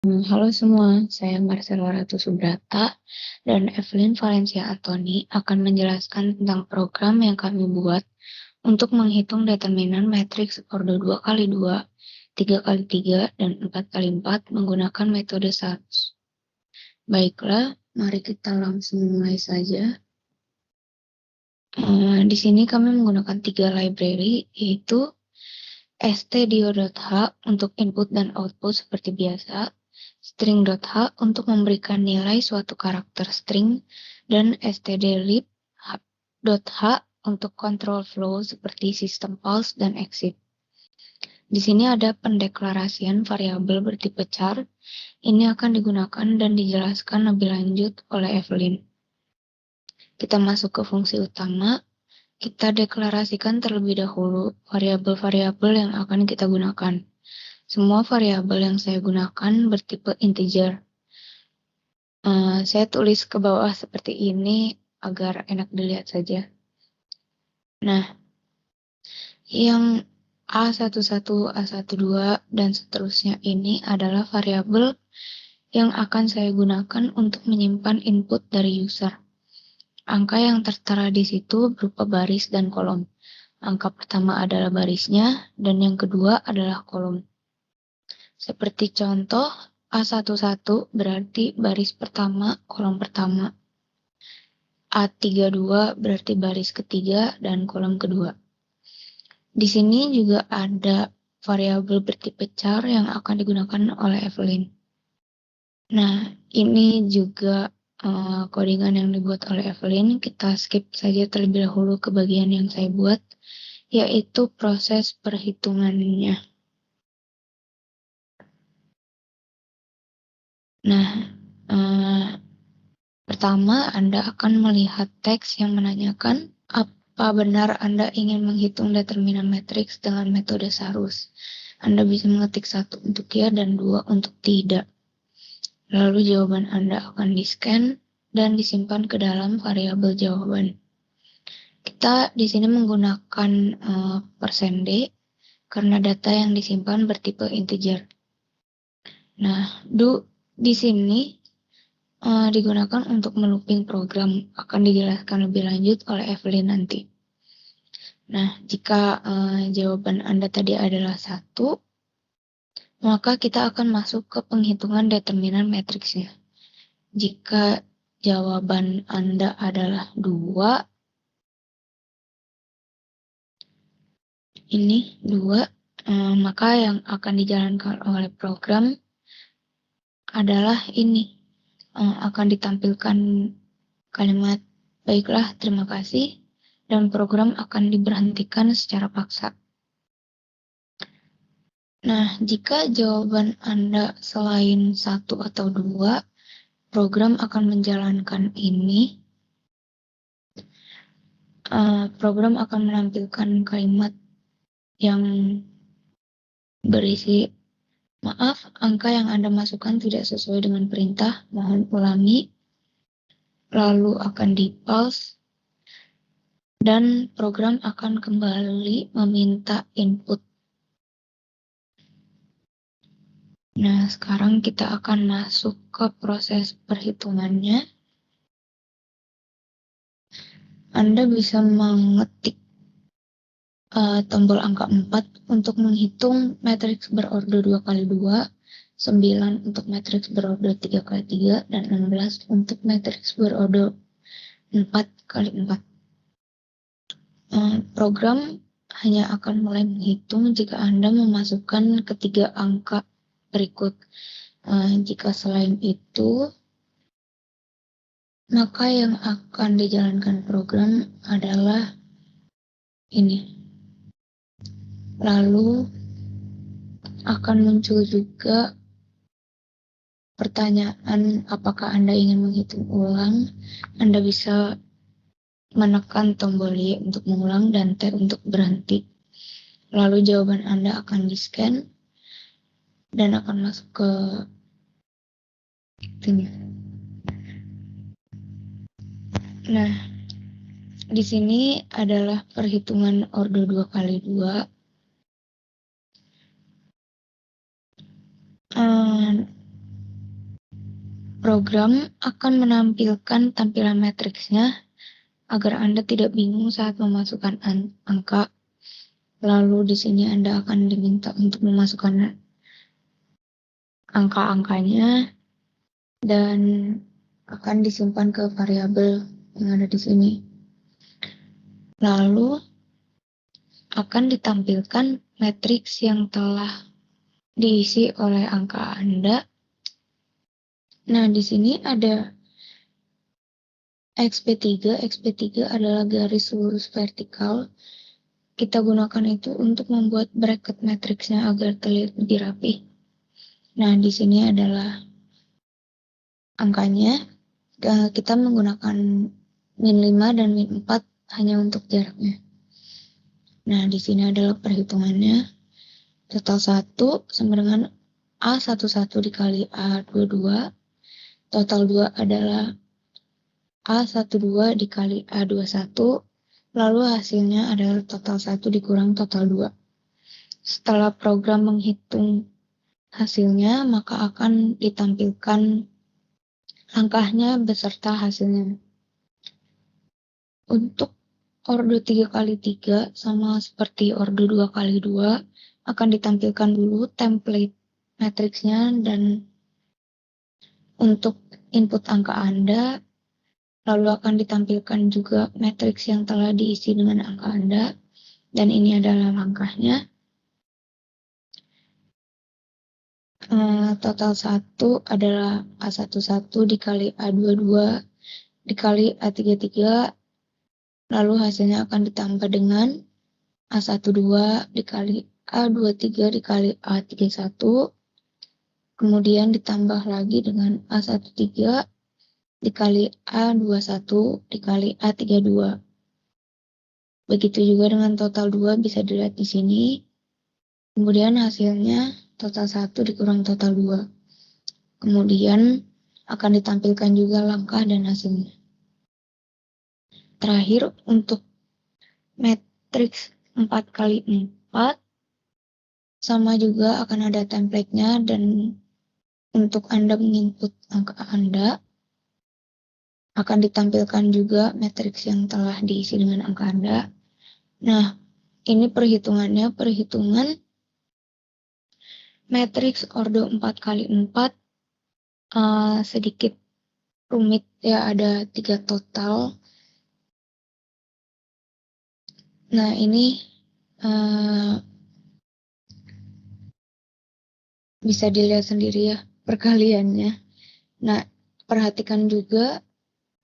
Halo semua, saya Marcelo Ratu Subrata dan Evelyn Valencia Antoni akan menjelaskan tentang program yang kami buat untuk menghitung determinan matriks order 2x2, 3x3, dan 4x4 menggunakan metode SARS. Baiklah, mari kita langsung mulai saja. Di sini kami menggunakan 3 library, yaitu stdio.h untuk input dan output seperti biasa, string.h untuk memberikan nilai suatu karakter string, dan stdlib.h untuk control flow seperti system pulse dan exit. Di sini ada pendeklarasian variabel bertipe char. Ini akan digunakan dan dijelaskan lebih lanjut oleh Evelyn. Kita masuk ke fungsi utama. Kita deklarasikan terlebih dahulu variabel-variabel yang akan kita gunakan. Semua variabel yang saya gunakan bertipe integer. Saya tulis ke bawah seperti ini agar enak dilihat saja. Nah, yang A11, A12, dan seterusnya ini adalah variabel yang akan saya gunakan untuk menyimpan input dari user. Angka yang tertera di situ berupa baris dan kolom. Angka pertama adalah barisnya, dan yang kedua adalah kolom. Seperti contoh, A11 berarti baris pertama, kolom pertama. A32 berarti baris ketiga dan kolom kedua. Di sini juga ada variabel bertipe char yang akan digunakan oleh Evelyn. Nah, ini juga codingan yang dibuat oleh Evelyn. Kita skip saja terlebih dahulu ke bagian yang saya buat, yaitu proses perhitungannya. Nah, pertama Anda akan melihat teks yang menanyakan apa benar Anda ingin menghitung determinan matriks dengan metode SARUS. Anda bisa mengetik 1 untuk ya dan 2 untuk tidak. Lalu jawaban Anda akan di-scan dan disimpan ke dalam variabel jawaban. Kita di sini menggunakan %d karena data yang disimpan bertipe integer. Nah, di sini digunakan untuk melooping program, akan dijelaskan lebih lanjut oleh Evelyn nanti. Nah, jika jawaban Anda tadi adalah 1, maka kita akan masuk ke penghitungan determinan matriksnya. Jika jawaban Anda adalah 2, maka yang akan dijalankan oleh program adalah ini. Akan ditampilkan kalimat baiklah, terima kasih, dan program akan diberhentikan secara paksa. Nah, jika jawaban Anda selain 1 atau 2, program akan menjalankan ini. Program akan menampilkan kalimat yang berisi, maaf, angka yang Anda masukkan tidak sesuai dengan perintah, mohon ulangi. Lalu akan di-pause, dan program akan kembali meminta input. Nah, sekarang kita akan masuk ke proses perhitungannya. Anda bisa mengetik tombol angka 4 untuk menghitung matriks berorder 2x2, 9 untuk matriks berorder 3x3, dan 16 untuk matriks berorder 4x4. Program hanya akan mulai menghitung jika Anda memasukkan ketiga angka berikut. Jika selain itu, maka yang akan dijalankan program adalah ini. Lalu akan muncul juga pertanyaan apakah Anda ingin menghitung ulang. Anda bisa menekan tombol Y untuk mengulang dan Tab untuk berhenti. Lalu jawaban Anda akan di-scan dan akan masuk ke sini. Nah, di sini adalah perhitungan order 2x2. Program akan menampilkan tampilan matriksnya agar Anda tidak bingung saat memasukkan angka. Lalu di sini Anda akan diminta untuk memasukkan angka-angkanya dan akan disimpan ke variabel yang ada di sini. Lalu akan ditampilkan matriks yang telah diisi oleh angka Anda. Nah, di sini ada XP3. XP3 adalah garis lurus vertikal. Kita gunakan itu untuk membuat bracket matriksnya agar terlihat lebih rapi. Nah, di sini adalah angkanya. Kita menggunakan min 5 dan min 4 hanya untuk jaraknya. Nah, di sini adalah perhitungannya. Total 1 sama dengan A11 dikali A22. Total 2 adalah A12 dikali A21. Lalu hasilnya adalah total 1 dikurang total 2. Setelah program menghitung hasilnya, maka akan ditampilkan langkahnya beserta hasilnya. Untuk ordo 3x3 sama seperti ordo 2x2 akan ditampilkan dulu template matriksnya dan untuk input angka Anda, lalu akan ditampilkan juga matriks yang telah diisi dengan angka Anda, dan ini adalah langkahnya. Total 1 adalah A11 dikali A22 dikali A33, lalu hasilnya akan ditambah dengan A12 dikali A23 dikali A31, kemudian ditambah lagi dengan A13 dikali A21 dikali A32. Begitu juga dengan total 2 bisa dilihat di sini. Kemudian hasilnya total 1 dikurang total 2. Kemudian akan ditampilkan juga langkah dan hasilnya. Terakhir untuk matriks 4x4 sama juga akan ada template-nya, dan untuk Anda menginput angka Anda akan ditampilkan juga matriks yang telah diisi dengan angka Anda. Nah, ini perhitungannya, perhitungan matriks ordo 4x4 sedikit rumit ya, ada 3 total. Nah, ini bisa dilihat sendiri ya perkaliannya. Nah, perhatikan juga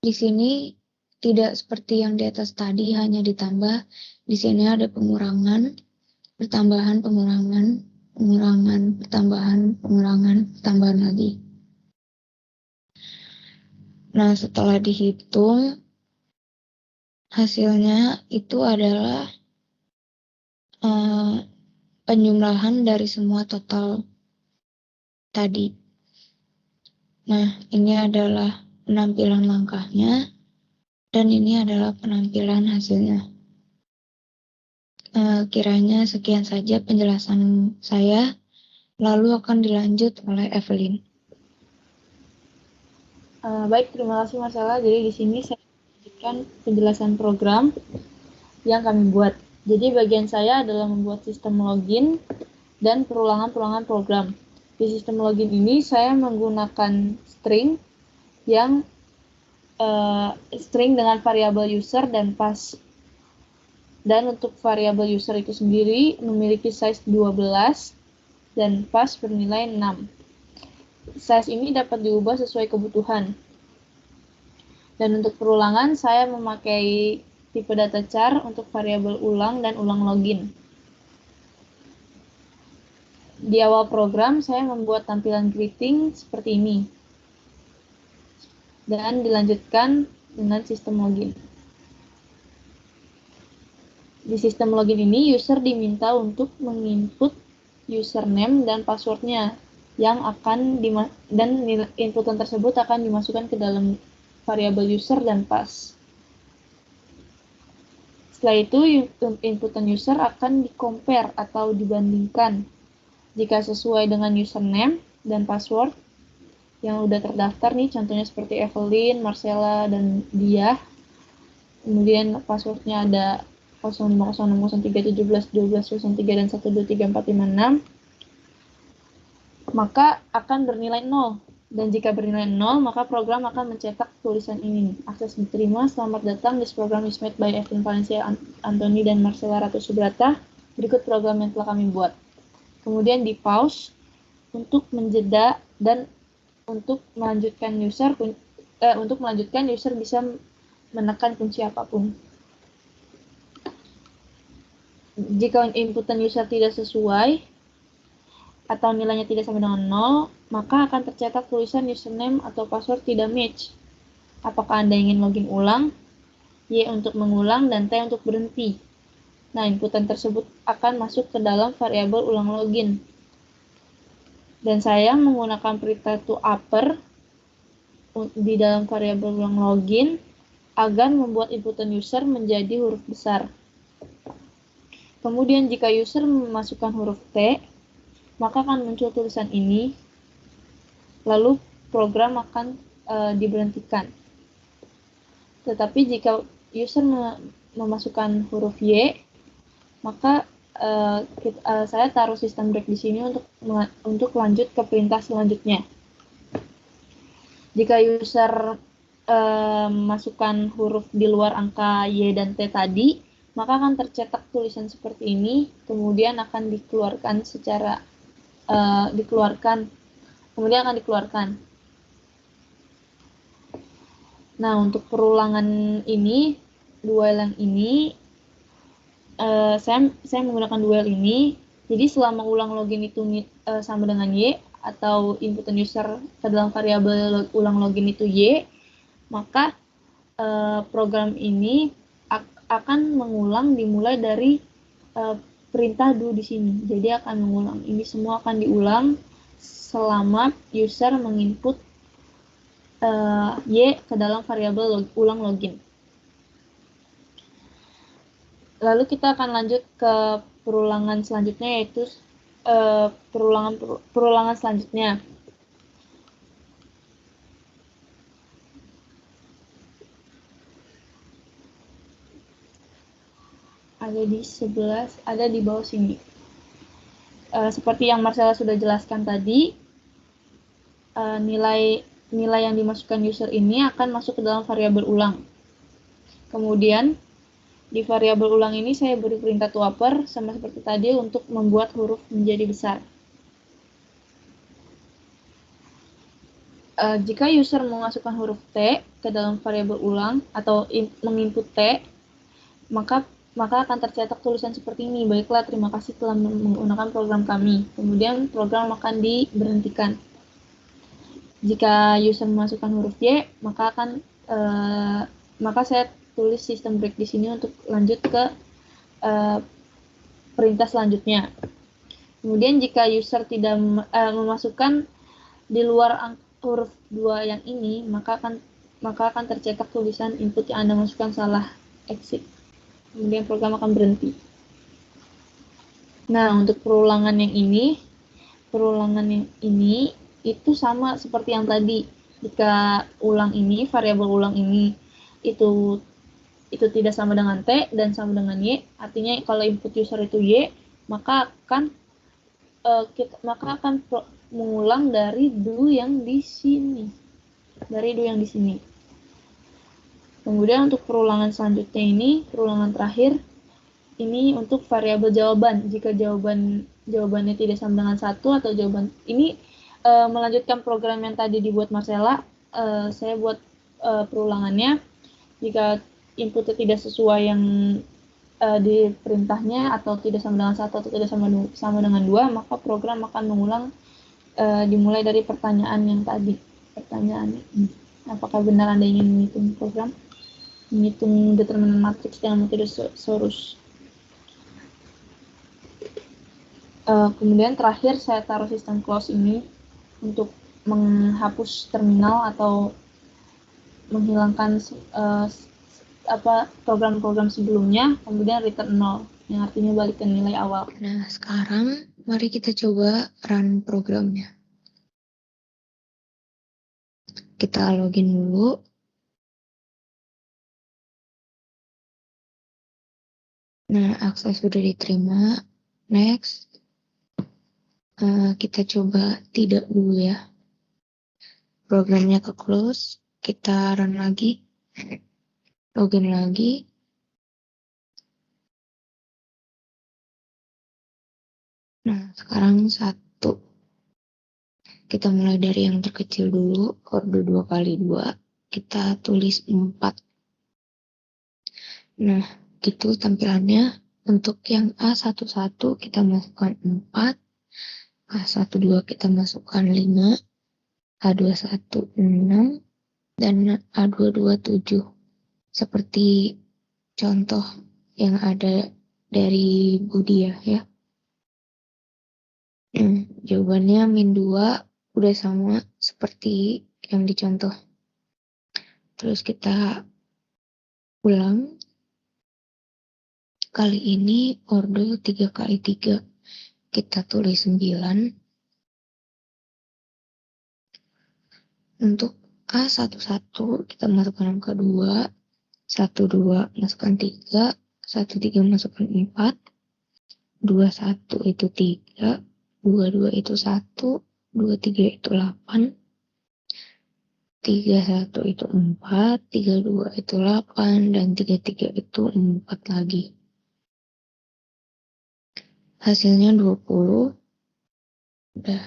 di sini tidak seperti yang di atas tadi hanya ditambah. Di sini ada pengurangan, pertambahan, pengurangan, pengurangan, pertambahan, pengurangan, pertambahan lagi. Nah, setelah dihitung hasilnya itu adalah penjumlahan dari semua total tadi. Nah, ini adalah penampilan langkahnya, dan ini adalah penampilan hasilnya. Kiranya sekian saja penjelasan saya, lalu akan dilanjut oleh Evelyn. Baik, terima kasih Mas Ella. Jadi di sini saya lanjutkan penjelasan program yang kami buat. Jadi bagian saya adalah membuat sistem login dan perulangan-perulangan program. Di sistem login ini saya menggunakan string yang string dengan variabel user dan pass. Dan untuk variabel user itu sendiri memiliki size 12 dan pass bernilai 6. Size ini dapat diubah sesuai kebutuhan. Dan untuk perulangan, saya memakai tipe data char untuk variabel ulang dan ulang login. Di awal program, saya membuat tampilan greeting seperti ini. Dan dilanjutkan dengan sistem login. Di sistem login ini, user diminta untuk menginput username dan passwordnya, yang akan dan inputan tersebut akan dimasukkan ke dalam variabel user dan pass. Setelah itu, inputan user akan di-compare atau dibandingkan. Jika sesuai dengan username dan password yang udah terdaftar nih, contohnya seperti Evelyn, Marcella, dan Dia. Kemudian passwordnya ada 050603171203 dan 1234556, maka akan bernilai 0. Dan jika bernilai 0, maka program akan mencetak tulisan ini. Akses diterima, selamat datang, this program is made by Evelyn Valencia Antoni dan Marcella Ratu Subrata. Berikut program yang telah kami buat. Kemudian di pause untuk menjeda dan untuk melanjutkan user bisa menekan kunci apapun. Jika inputan user tidak sesuai atau nilainya tidak sama dengan 0, maka akan tercetak tulisan username atau password tidak match. Apakah Anda ingin login ulang? Y untuk mengulang dan T untuk berhenti. Nah, inputan tersebut akan masuk ke dalam variabel ulang login. Dan saya menggunakan perintah toUpper di dalam variabel ulang login agar membuat inputan user menjadi huruf besar. Kemudian jika user memasukkan huruf T, maka akan muncul tulisan ini, lalu program akan diberhentikan. Tetapi jika user memasukkan huruf Y, maka saya taruh sistem break di sini untuk lanjut ke perintah selanjutnya. Jika user memasukkan huruf di luar angka Y dan T tadi, maka akan tercetak tulisan seperti ini, kemudian akan dikeluarkan dikeluarkan. Nah, untuk perulangan ini, duel yang ini, saya menggunakan duel ini. Jadi selama ulang login itu sama dengan Y, atau inputan user ke dalam variabel ulang login itu Y, maka program ini akan mengulang dimulai dari perintah do di sini. Jadi akan mengulang. Ini semua akan diulang selama user menginput Y ke dalam variabel ulang login. Lalu kita akan lanjut ke perulangan selanjutnya, yaitu perulangan selanjutnya. Ada di 11, ada di bawah sini. Seperti yang Marcella sudah jelaskan tadi, nilai yang dimasukkan user ini akan masuk ke dalam variabel ulang. Kemudian di variabel ulang ini saya beri perintah toUpper sama seperti tadi untuk membuat huruf menjadi besar. Jika user memasukkan huruf T ke dalam variabel ulang atau menginput T, maka akan tercetak tulisan seperti ini. Baiklah, terima kasih telah menggunakan program kami. Kemudian program akan diberhentikan. Jika user memasukkan huruf Y, maka saya tulis sistem break di sini untuk lanjut ke perintah selanjutnya. Kemudian jika user tidak memasukkan di luar huruf 2 yang ini, maka akan tercetak tulisan input yang Anda masukkan salah, exit. Kemudian program akan berhenti. Nah, untuk perulangan yang ini itu sama seperti yang tadi. Jika variabel ulang ini itu tidak sama dengan T dan sama dengan Y, artinya kalau input user itu Y, maka akan mengulang dari do yang di sini. Kemudian untuk perulangan selanjutnya ini, perulangan terakhir, ini untuk variabel jawaban. Jika jawabannya tidak sama dengan 1 atau jawaban ini melanjutkan program yang tadi dibuat Marcella, saya buat perulangannya. Jika inputnya tidak sesuai yang di perintahnya atau tidak sama dengan 1 atau tidak sama dengan 2, maka program akan mengulang dimulai dari pertanyaan yang tadi. Pertanyaannya, apakah benar Anda ingin menghitung determinan matriks dengan metode Sorus. Kemudian terakhir saya taruh sistem close ini untuk menghapus terminal atau menghilangkan program-program sebelumnya, kemudian return 0 yang artinya balik ke nilai awal. Nah, sekarang mari kita coba run programnya. Kita login dulu. Nah, akses sudah diterima. Next. Kita coba tidak dulu ya. Programnya ke close. Kita run lagi. Login lagi. Nah, sekarang 1. Kita mulai dari yang terkecil dulu. Order 2 kali 2. Kita tulis 4. Nah, gitu tampilannya. Untuk yang A11 kita masukkan 4. A12 kita masukkan 5. A21 6. Dan A22 7. Seperti contoh yang ada dari Budia ya. Jawabannya -2 udah sama seperti yang dicontoh. Terus kita ulang. Kali ini order 3 kali 3. Kita tulis 9. Untuk A11 kita masukkan angka 2. 12 masukkan 3. 13 masukkan 4. 21 itu 3. 22 itu 1. 23 itu 8. 31 itu 4. 32 itu 8. Dan 33 itu 4 lagi. Hasilnya 20. Udah.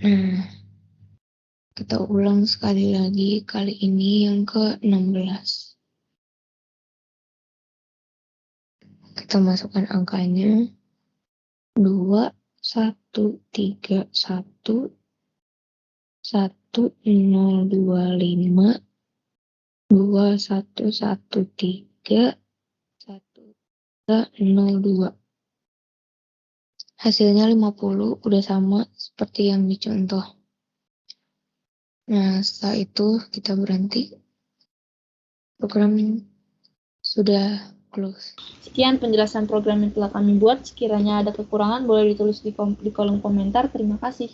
Nah, kita ulang sekali lagi. Kali ini yang ke-16. Kita masukkan angkanya. 2, 1, 3, 1, 1, 0, 2, 5, 2, 1, 1, 3, 1, 0, 2. Hasilnya 50, udah sama seperti yang dicontoh. Nah, setelah itu kita berhenti. Program sudah close. Sekian penjelasan program yang telah kami buat. Sekiranya ada kekurangan boleh ditulis di kolom komentar. Terima kasih.